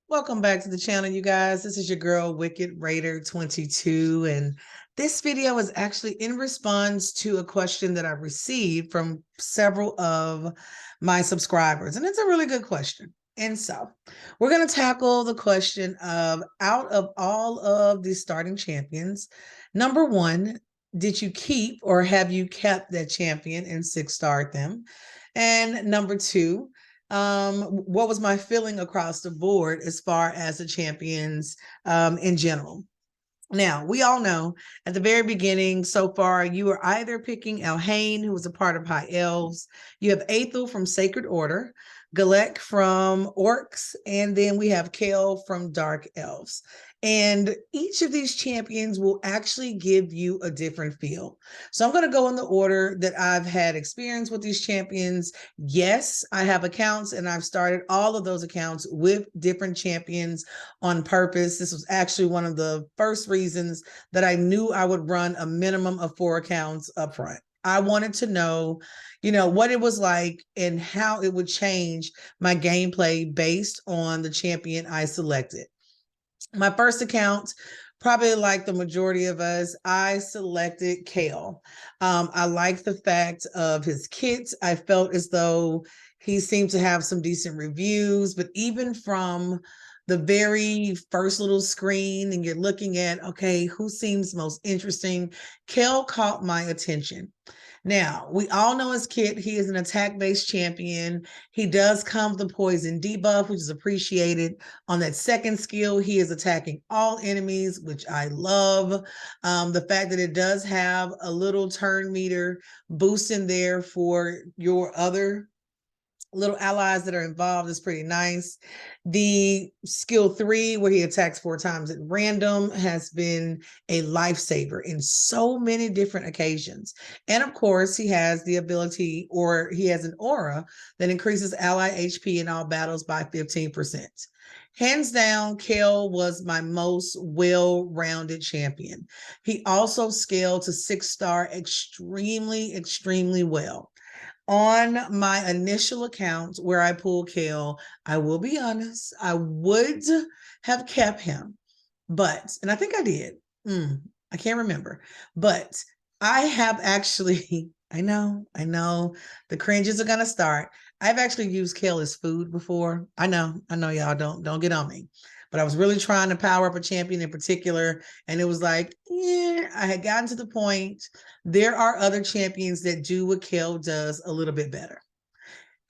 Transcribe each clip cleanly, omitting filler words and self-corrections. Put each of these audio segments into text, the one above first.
Welcome back to the channel, you guys. This is your girl, Wicked Raider 22, and this video is actually in response to a question that I received from several of my subscribers, and it's a really good question. And so we're going to tackle the question of, out of all of the starting champions, number one, did you keep or have you kept that champion and 6-starred them? And number two, what was my feeling across the board as far as the champions in general? Now, we all know at the very beginning, so far, you are either picking Elhain, who was a part of High Elves, you have Aethel from Sacred Order, Galek from Orcs, and then we have Kale from Dark Elves. And each of these champions will actually give you a different feel. So I'm going to go in the order that I've had experience with these champions. Yes, I have accounts, and I've started all of those accounts with different champions on purpose. This was actually one of the first reasons that I knew I would run a minimum of 4 accounts up front. I wanted to know, what it was like and how it would change my gameplay based on the champion I selected. My first account, probably like the majority of us, I selected Kale. I liked the fact of his kit. I felt as though he seemed to have some decent reviews, but even from the very first little screen and you're looking at, okay, who seems most interesting, Kale caught my attention. Now, we all know his kit. He is an attack-based champion. He does come with a poison debuff, which is appreciated. On that second skill, he is attacking all enemies, which I love. The fact that it does have a little turn meter boost in there for your other little allies that are involved is pretty nice. The skill 3, where he attacks 4 times at random, has been a lifesaver in so many different occasions. And of course, he has the ability, or he has an aura that increases ally HP in all battles by 15%. Hands down, Kale was my most well-rounded champion. He also scaled to 6-star extremely well. On my initial account where I pulled Kale, I will be honest, I would have kept him, and I think I did. I can't remember, but I have actually, I know, the cringes are gonna start. I've actually used Kale as food before. I know, y'all don't get on me, but I was really trying to power up a champion in particular, and it was like, yeah, I had gotten to the point. There are other champions that do what Kale does a little bit better.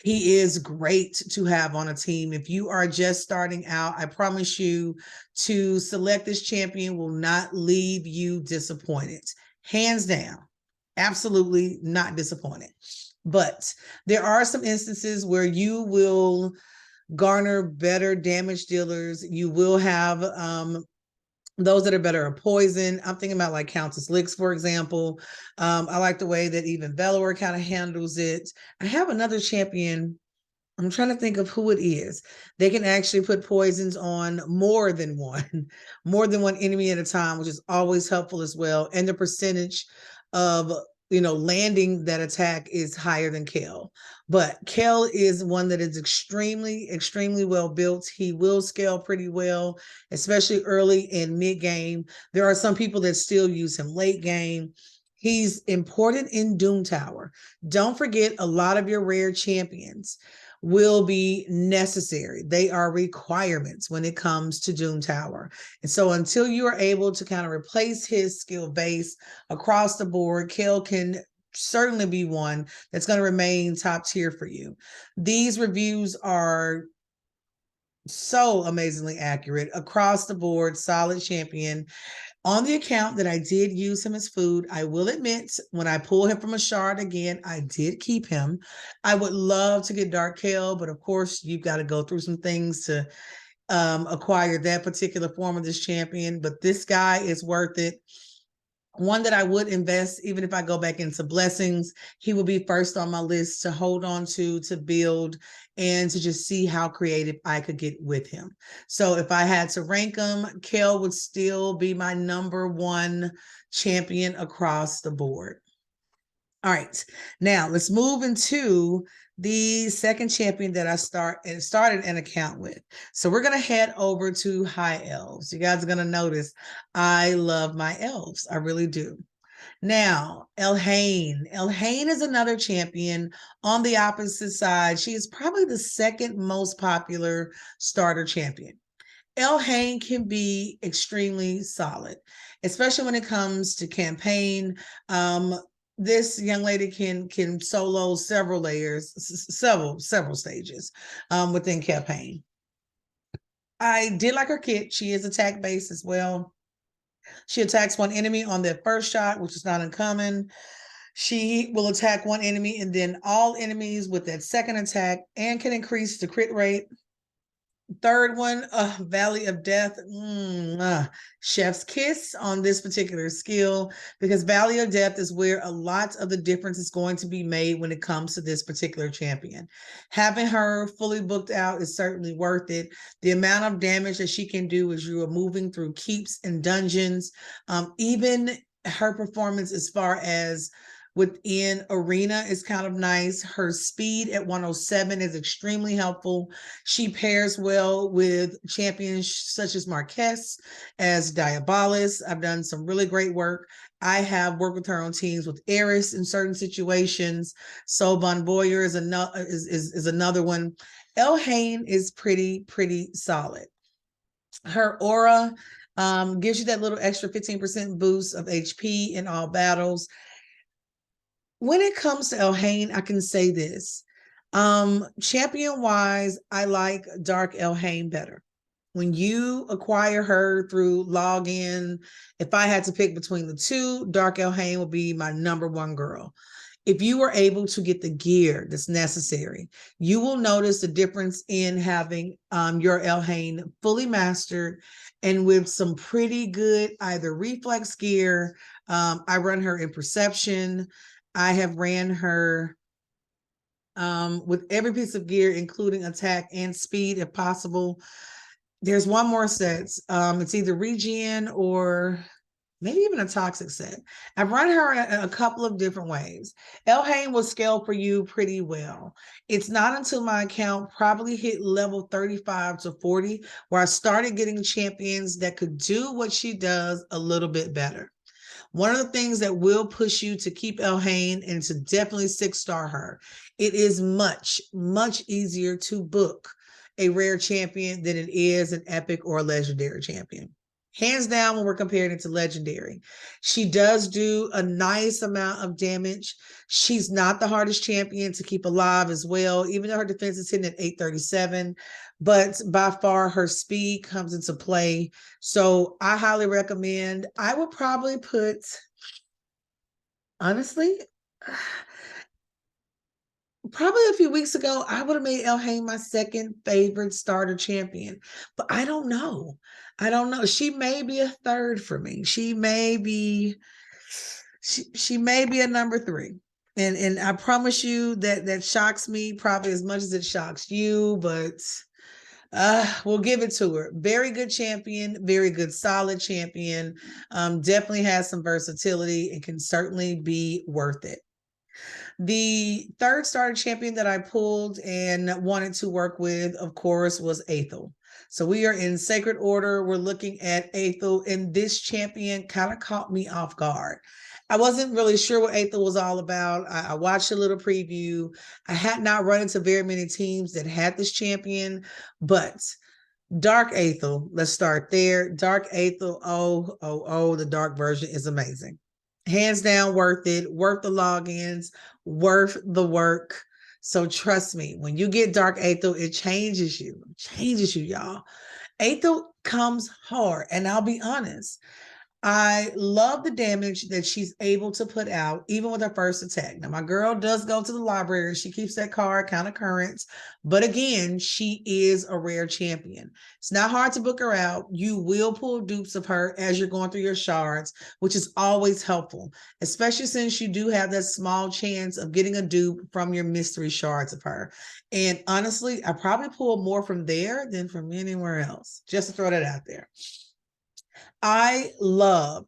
He is great to have on a team. If you are just starting out, I promise you, to select this champion will not leave you disappointed. Hands down, absolutely not disappointed. But there are some instances where you will garner better damage dealers. You will have those that are better at poison. I'm thinking about like Countess Lix, for example. I like the way that even Belor kind of handles it. I have another champion. I'm trying to think of who it is. They can actually put poisons on more than one, more than one enemy at a time, which is always helpful as well. And the percentage of landing that attack is higher than Kale. But Kale is one that is extremely well built. He will scale pretty well, especially early and mid game. There are some people that still use him late game. He's important in Doom Tower. Don't forget, a lot of your rare champions will be necessary. They are requirements when it comes to Doom Tower. And so until you are able to kind of replace his skill base across the board, Kale can certainly be one that's going to remain top tier for you. These reviews are so amazingly accurate across the board, solid champion. On the account that I did use him as food, I will admit, when I pull him from a shard again, I did keep him. I would love to get Dark Kale, but of course, you've got to go through some things to acquire that particular form of this champion. But this guy is worth it. One that I would invest, even if I go back into blessings, he will be first on my list to hold on to build, and to just see how creative I could get with him. So if I had to rank him, Kale would still be my number one champion across the board. All right, now let's move into the second champion that I started an account with. So we're gonna head over to High Elves. You guys are gonna notice I love my elves. I really do. Now, Elhain. Elhain is another champion on the opposite side. She is probably the second most popular starter champion. Elhain can be extremely solid, especially when it comes to campaign. This young lady can solo several layers, several stages within campaign. I did like her kit. She is attack based as well. She attacks one enemy on their first shot, which is not uncommon. She will attack one enemy and then all enemies with that second attack, and can increase the crit rate. Third one, Valley of Death. Chef's kiss on this particular skill, because Valley of Death is where a lot of the difference is going to be made when it comes to this particular champion. Having her fully booked out is certainly worth it. The amount of damage that she can do as you are moving through keeps and dungeons, even her performance as far as within arena is kind of nice. Her speed at 107 is extremely helpful. She pairs well with champions such as Marquez, as Diabolus. I've done some really great work. I have worked with her on teams with Eris in certain situations. So Bon Boyer is another one. Elhain is pretty solid. Her aura gives you that little extra 15% boost of HP in all battles. When it comes to Elhain, I can say this. Champion wise, I like Dark Elhain better. When you acquire her through login, if I had to pick between the two, Dark Elhain would be my number one girl. If you were able to get the gear that's necessary, you will notice the difference in having your Elhain fully mastered and with some pretty good either reflex gear. I run her in perception. I have ran her with every piece of gear, including attack and speed if possible. There's one more set. It's either regen or maybe even a toxic set. I've run her a couple of different ways. Elhain will scale for you pretty well. It's not until my account probably hit level 35 to 40 where I started getting champions that could do what she does a little bit better. One of the things that will push you to keep Elhain and to definitely 6-star her, it is much easier to book a rare champion than it is an epic or a legendary champion. Hands down, when we're comparing it to legendary, she does do a nice amount of damage. She's not the hardest champion to keep alive as well, even though her defense is hitting at 837, but by far her speed comes into play. So I highly recommend. I would probably put, honestly, probably a few weeks ago, I would have made Elhain my second favorite starter champion, but I don't know. I don't know. She may be a third for me. She may be a number 3. And I promise you that shocks me probably as much as it shocks you, but we'll give it to her. Very good champion, very good, solid champion. Definitely has some versatility and can certainly be worth it. The third starter champion that I pulled and wanted to work with, of course, was Aethel. So we are in Sacred Order. We're looking at Aethel, and this champion kind of caught me off guard. I wasn't really sure what Aethel was all about. I watched a little preview. I had not run into very many teams that had this champion, but Dark Aethel, let's start there. Dark Aethel, the dark version is amazing. Hands down worth it, worth the logins, worth the work. So trust me, when you get Dark Aethel, it changes you, y'all. Aethel comes hard, and I'll be honest, I love the damage that she's able to put out, even with her first attack. Now, my girl does go to the library. She keeps that card kind of current. But again, she is a rare champion. It's not hard to book her out. You will pull dupes of her as you're going through your shards, which is always helpful, especially since you do have that small chance of getting a dupe from your mystery shards of her. And honestly, I probably pull more from there than from anywhere else, just to throw that out there. I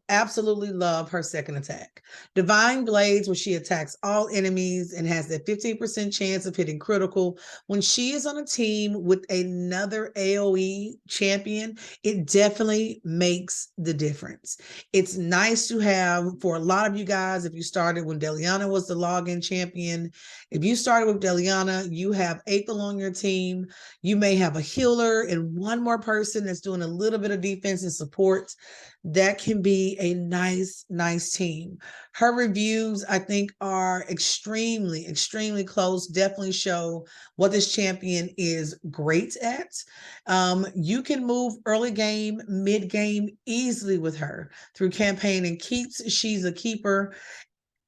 absolutely love her second attack. Divine Blades, where she attacks all enemies and has that 15% chance of hitting critical. When she is on a team with another AoE champion, it definitely makes the difference. It's nice to have, for a lot of you guys, if you started when Deliana was the login champion, if you started with Deliana, you have Aethel on your team. You may have a healer and one more person that's doing a little bit of defense and support. That can be a nice team. Her reviews, I think, are extremely close. Definitely show what this champion is great at. You can move early game, mid game easily with her through campaign and keeps. She's a keeper.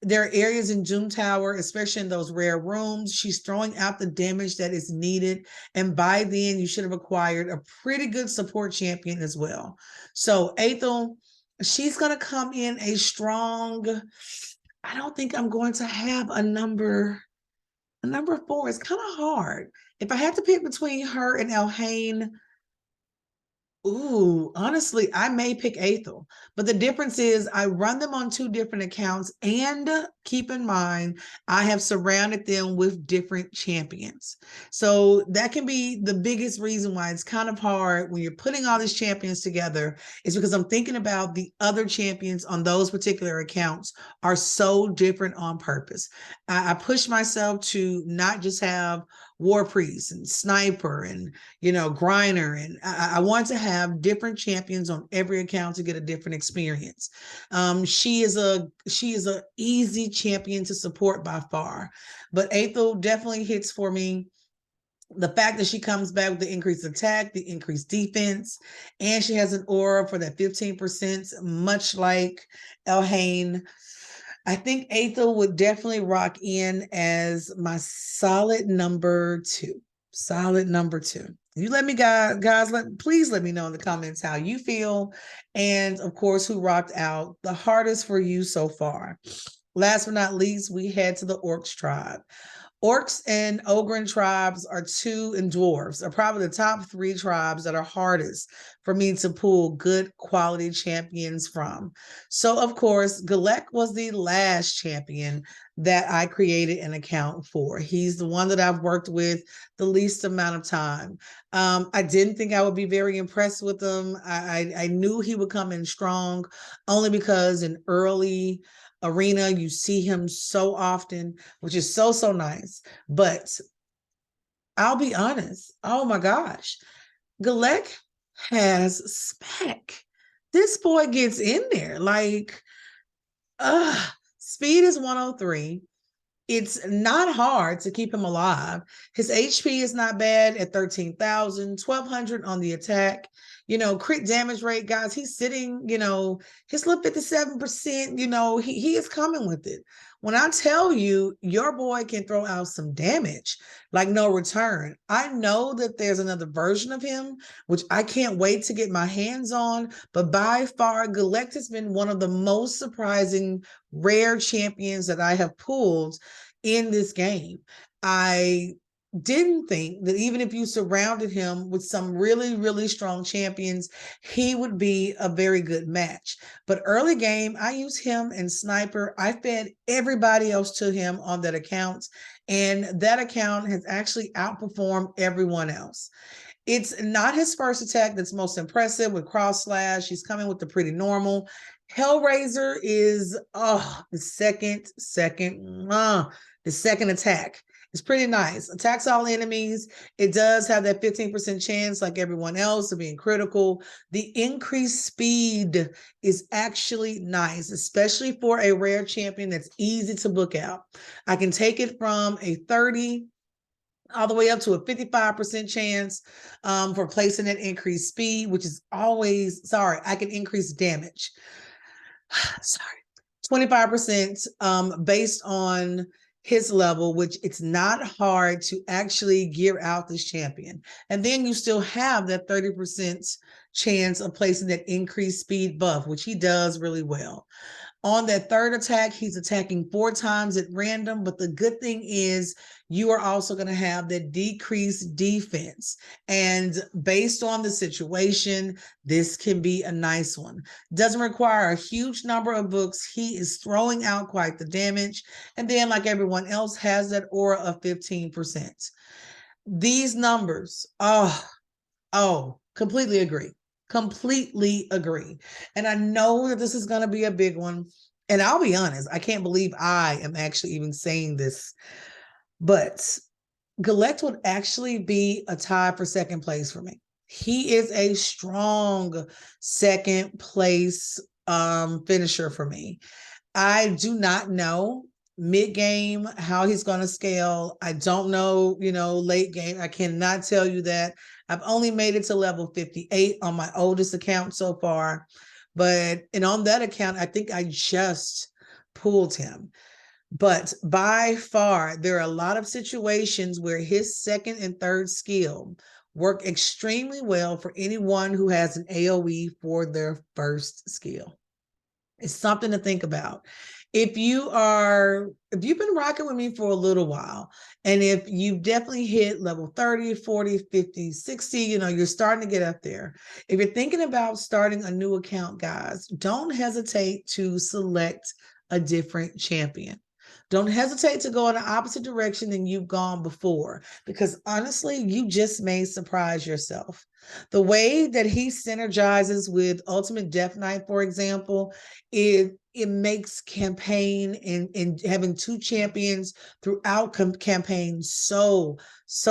There are areas in Doom Tower, especially in those rare rooms. She's throwing out the damage that is needed. And by then, you should have acquired a pretty good support champion as well. So Aethel, she's going to come in a strong, I don't think I'm going to have a number 4. It's kind of hard. If I had to pick between her and Elhain, ooh, honestly, I may pick Aethel, but the difference is I run them on 2 different accounts, and keep in mind, I have surrounded them with different champions. So that can be the biggest reason why it's kind of hard when you're putting all these champions together, is because I'm thinking about the other champions on those particular accounts are so different on purpose. I push myself to not just have War Priest and Sniper and Griner, and I want to have different champions on every account to get a different experience. She is a easy champion to support by far, but Aethel definitely hits for me. The fact that she comes back with the increased attack, the increased defense, and she has an aura for that 15%, much like Elhain. I think Aethel would definitely rock in as my solid number 2. Solid number 2. You let me guys, please let me know in the comments how you feel, and of course who rocked out the hardest for you so far. Last but not least, we head to the Orcs tribe. Orcs and Ogryn tribes and dwarves are probably the top 3 tribes that are hardest for me to pull good quality champions from. So, of course, Galek was the last champion that I created an account for. He's the one that I've worked with the least amount of time. I didn't think I would be very impressed with him. I knew he would come in strong, only because in early arena you see him so often, which is so nice. But I'll be honest, oh my gosh, Galek has spec. This boy gets in there like speed is 103. It's not hard to keep him alive. His HP is not bad at 13,000, 1,200 on the attack. Crit damage rate, guys, he's sitting, his little 57%, he is coming with it. When I tell you, your boy can throw out some damage like no return. I know that there's another version of him, which I can't wait to get my hands on, but by far, Galek has been one of the most surprising rare champions that I have pulled in this game. I didn't think that even if you surrounded him with some really strong champions, he would be a very good match. But early game, I used him and Sniper. I fed everybody else to him on that account, and that account has actually outperformed everyone else. It's not his first attack that's most impressive with cross slash. He's coming with the pretty normal. Hellraiser is the second attack. It's pretty nice. Attacks all enemies. It does have that 15% chance, like everyone else, of being critical. The increased speed is actually nice, especially for a rare champion that's easy to book out. I can take it from a 30 all the way up to a 55% chance for placing that increased speed, which is always, I can increase damage. 25% based on his level, which it's not hard to actually gear out this champion. And then you still have that 30% chance of placing that increased speed buff, which he does really well. On that third attack, he's attacking 4 times at random. But the good thing is you are also going to have that decreased defense. And based on the situation, this can be a nice one. Doesn't require a huge number of books. He is throwing out quite the damage. And then, like everyone else, has that aura of 15%. These numbers, completely agree. Completely agree. And I know that this is going to be a big one. And I'll be honest, I can't believe I am actually even saying this, but Galect would actually be a tie for second place for me. He is a strong second place finisher for me. I do not know mid-game how he's going to scale. I don't know, late game. I cannot tell you that. I've only made it to level 58 on my oldest account so far. And on that account, I think I just pulled him. But by far, there are a lot of situations where his second and third skill work extremely well for anyone who has an AoE for their first skill. It's something to think about. If you've been rocking with me for a little while, and if you've definitely hit level 30, 40, 50, 60, you're starting to get up there. If you're thinking about starting a new account, guys, don't hesitate to select a different champion. Don't hesitate to go in the opposite direction than you've gone before, because honestly, you just may surprise yourself. The way that he synergizes with Ultimate Death Knight, for example, it makes campaign and having 2 champions throughout campaign so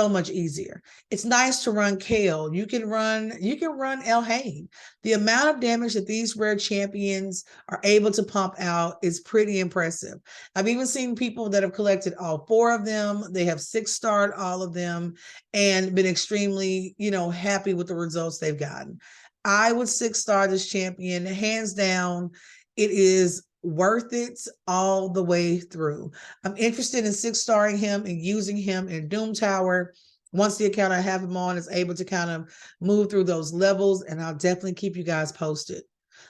much easier. It's nice to run Kale. You can run Elhain. The amount of damage that these rare champions are able to pump out is pretty impressive. I've even seen people that have collected all 4 of them. They have 6-starred all of them and been extremely, happy with the results they've gotten. I would 6-star this champion, hands down. It is worth it all the way through. I'm interested in 6-starring him and using him in Doom Tower. Once the account I have him on is able to kind of move through those levels, and I'll definitely keep you guys posted.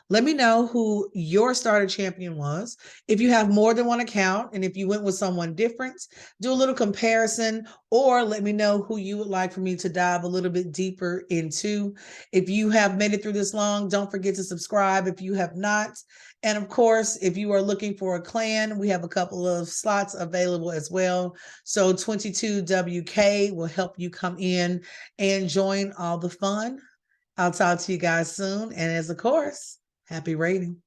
Let me know who your starter champion was. If you have more than one account and if you went with someone different, do a little comparison, or let me know who you would like for me to dive a little bit deeper into. If you have made it through this long, don't forget to subscribe if you have not. And of course, if you are looking for a clan, we have a couple of slots available as well. So 22WK will help you come in and join all the fun. I'll talk to you guys soon. And as of course, happy raiding.